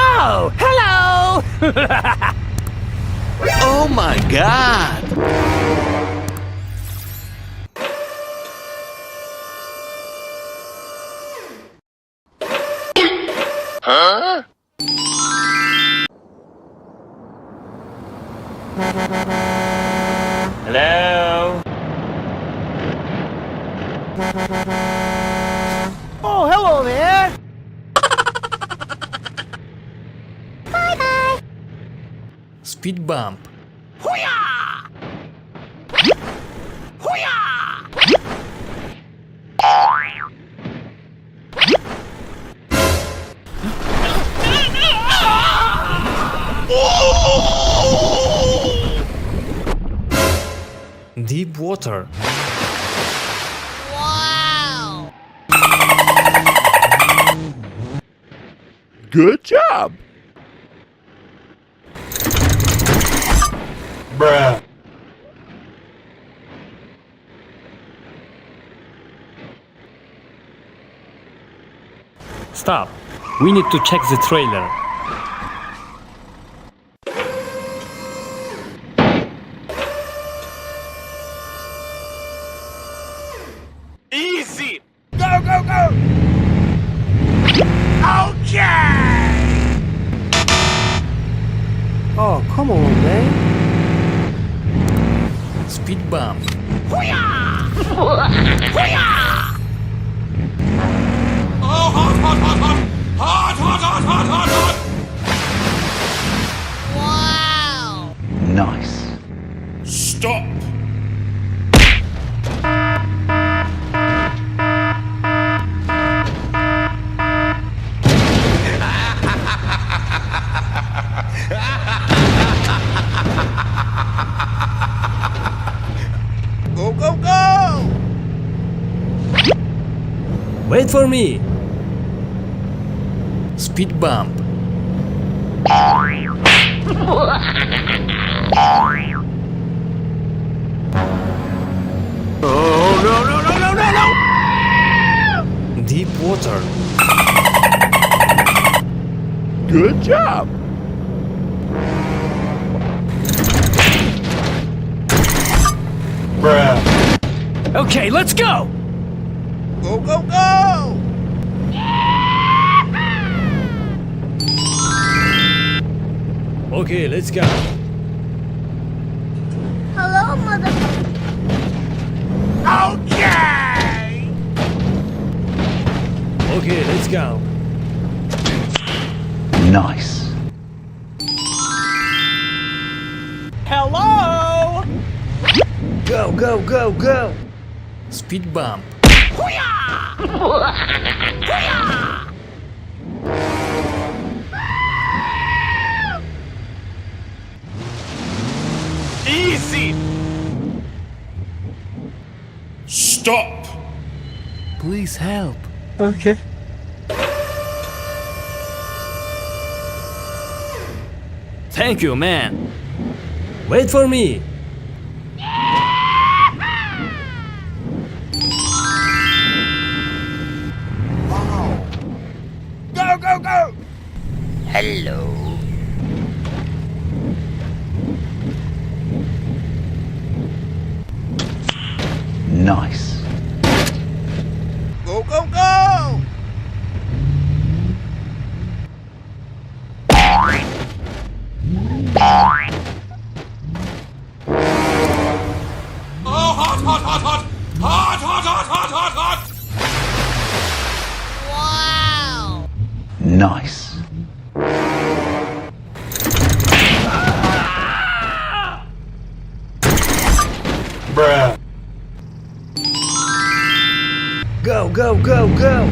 Oh, hello! Oh my God! Huh? Hello? Oh, hello there! Bye-bye! Speed bump. Hoo-yah! Hoo-yah! Deep water. Wow! Good job! Bruh. Stop. We need to check the trailer. Easy! Go, go, go! Okay! Oh, come on, man. Speed bump. Hoo-yah! Hoo-yah! Oh, hot, hot, hot, hot! Hot, hot, hot, hot, hot, hot! Wow! Nice. Stop! Go, go, go! Wait for me. Speed bump. Oh, no, no, no, no, no, no! Deep water. Good job! Bruh. Okay, let's go. Go, go, go! Okay, let's go. Hello, motherfucker. Okay! Okay, let's go. Nice. Hello! Go, go, go, go. Speed bump. Hoo-yah! Hoo-yah! Easy! Stop! Please help. Okay. Thank you, man. Wait for me. Go, go, go! Hello. Nice. Go, go, go! Oh, hot, hot, hot, hot! Hot, hot, hot, hot, hot, hot! Wow. Nice. Bruh. Go, go, go, go.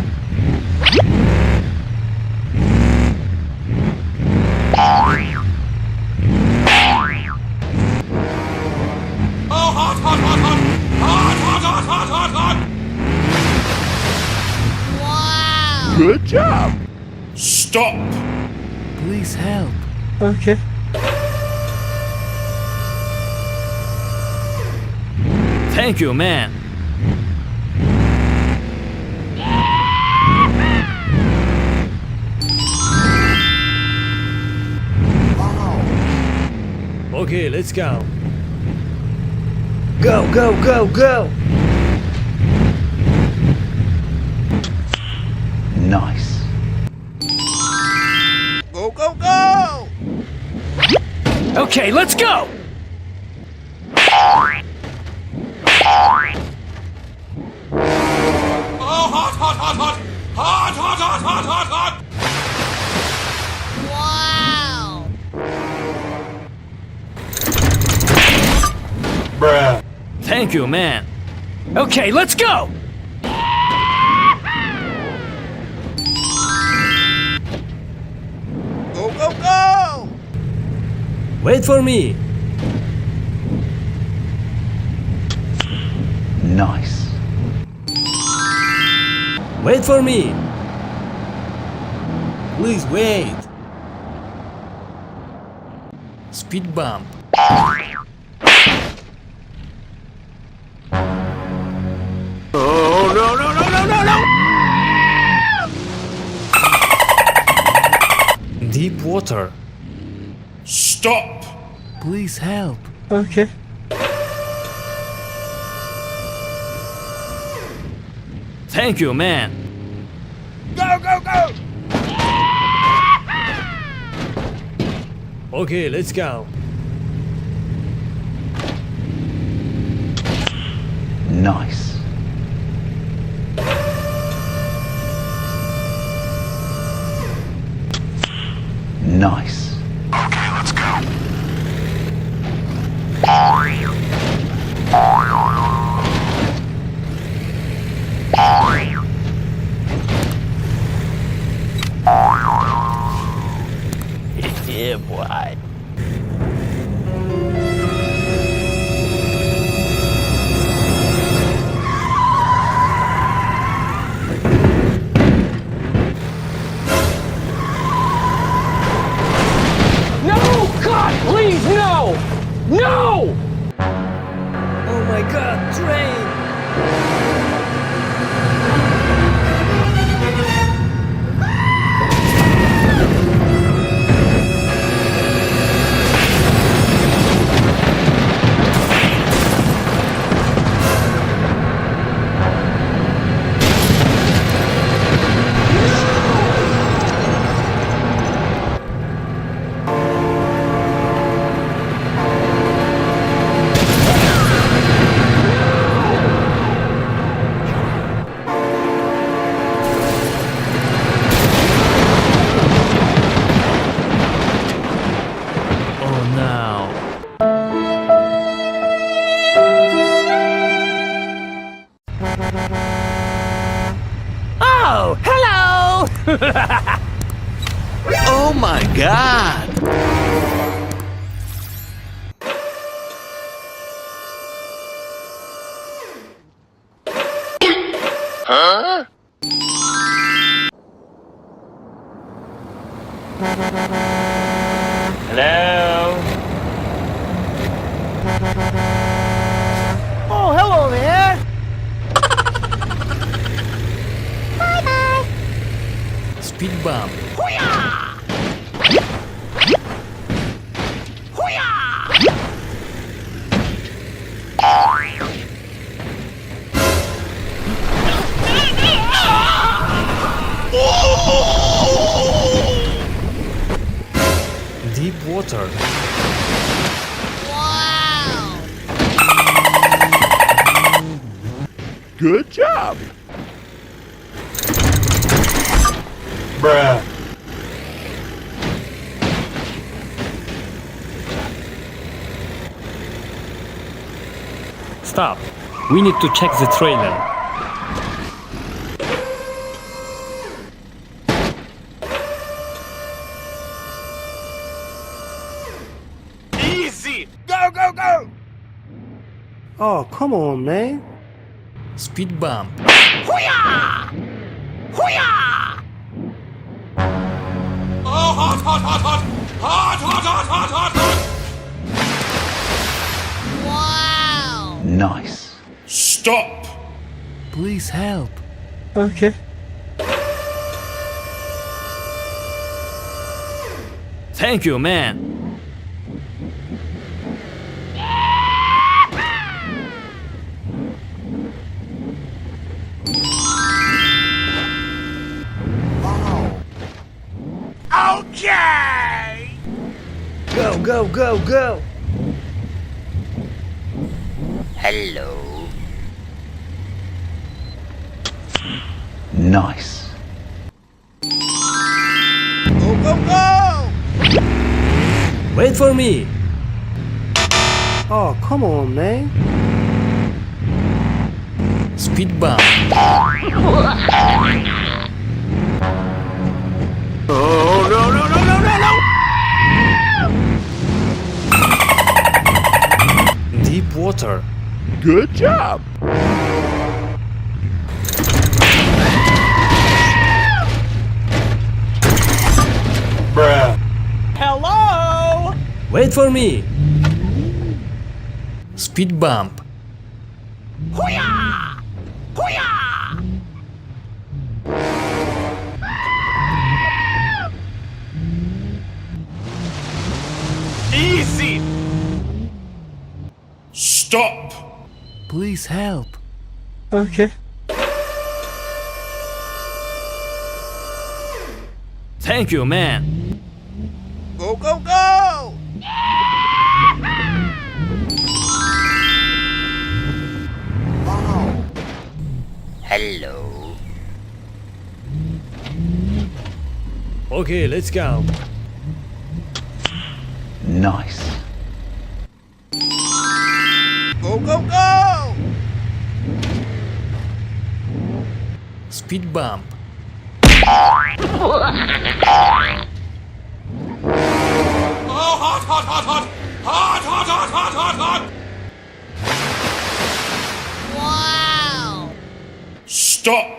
Oh, hot, hot, hot, hot! Hot, hot, hot, hot, hot, hot! Wow. Good job. Stop! Please help. Okay. Thank you, man. Okay, let's go. Go, go, go, go! Nice. Go, go, go! Okay, let's go! Oh, hot, hot, hot, hot! Hot, hot, hot, hot, hot, hot! Wow! Bruh. Thank you, man. Okay, let's go! Go, go, go! Wait for me. Nice. Wait for me. Please wait. Speed bump. Oh, no, no, no, no, no, no! Deep water. Stop! Please help. Okay. Thank you, man. Go, go, go! Okay, let's go. Nice. Nice. Okay, let's go. Yeah, boy. No! God, please, no! No! Oh my god, train! Oh no. Oh, hello! Oh my god! Hello? Oh, hello there! Speed bump. Deep water. Wow! Good job! Bruh. Stop. We need to check the trailer. Easy! Go, go, go! Oh, come on, man. Speed bump. Hoo-yah! Hoo-yah! Oh, hot, hot, hot, hot! Hot, hot, hot, hot, hot, hot! Wow! Nice. Stop! Please help. Okay. Thank you, man. Okay! Go, go, go, go! Hello. Nice. Go, go, go! Wait for me. Oh, come on, man. Speed bump. Oh, no, no, no, no, no, no! Deep water. Good job! Bruh. Hello? Wait for me. Speed bump. Hoo-yah! Hoo-yah! Easy! Stop! Please help. Okay. Thank you, man. Go, go, go! Hello. Okay, let's go. Nice. Go, go, go! Speed bump. Oh, hot, hot, hot, hot! Hot, hot, hot, hot, hot, hot! Wow. Stop!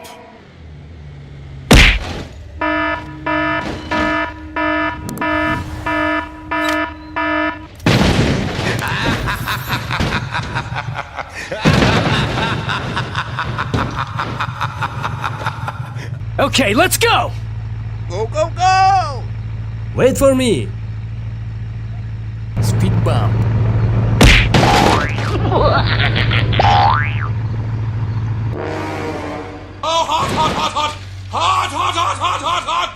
Okay, let's go. Go, go, go! Wait for me. Speed bump. Oh, hot, hot, hot, hot! Hot, hot, hot, hot, hot, hot!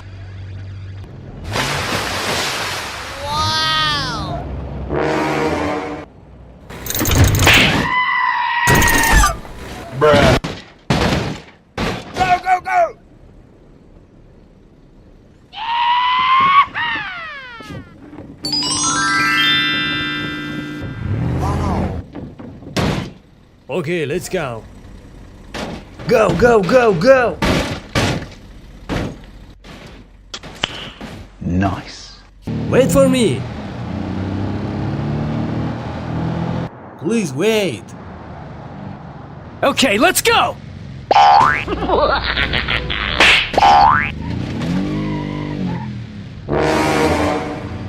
Wow. Bruh. Go, go, go! Okay, let's go. Go, go, go, go! Nice. Wait for me. Please wait. Okay, let's go. Oh,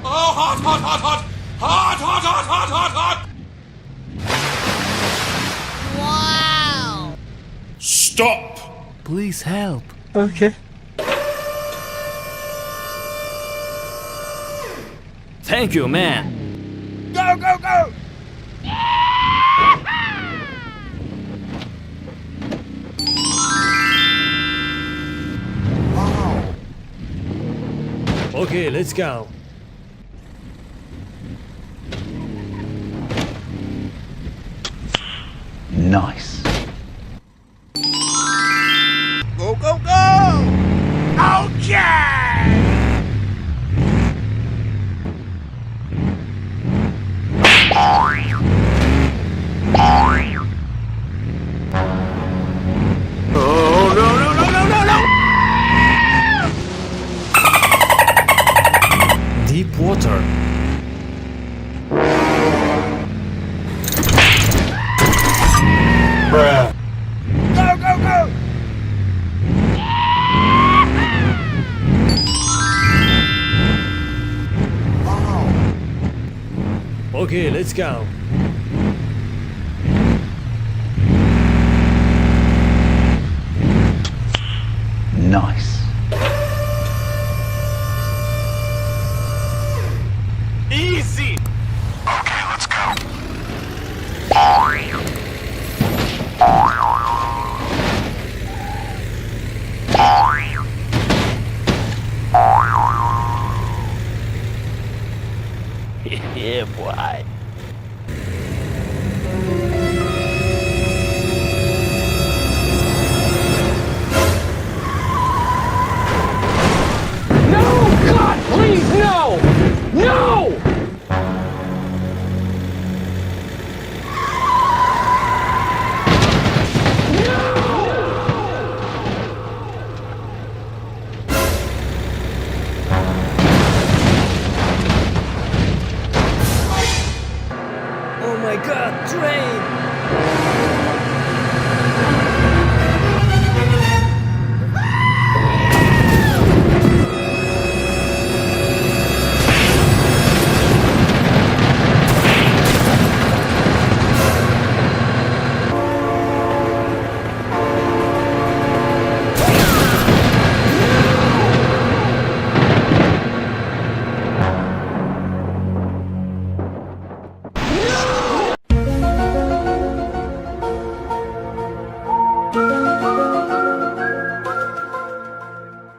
hot, hot, hot, hot! Hot, hot, hot, hot, hot, hot! Wow. Stop! Please help. Okay. Thank you, man. Go, go, go! Okay, let's go. Nice. Go, go, go! Okay! Oh, no, no, no, no, no, no! Deep water. Bruh. Go, go, go! Okay, let's go. Nice. Easy! Okay, let's go. Yeah, boy. No! God, please, no! No! Oh my god, train!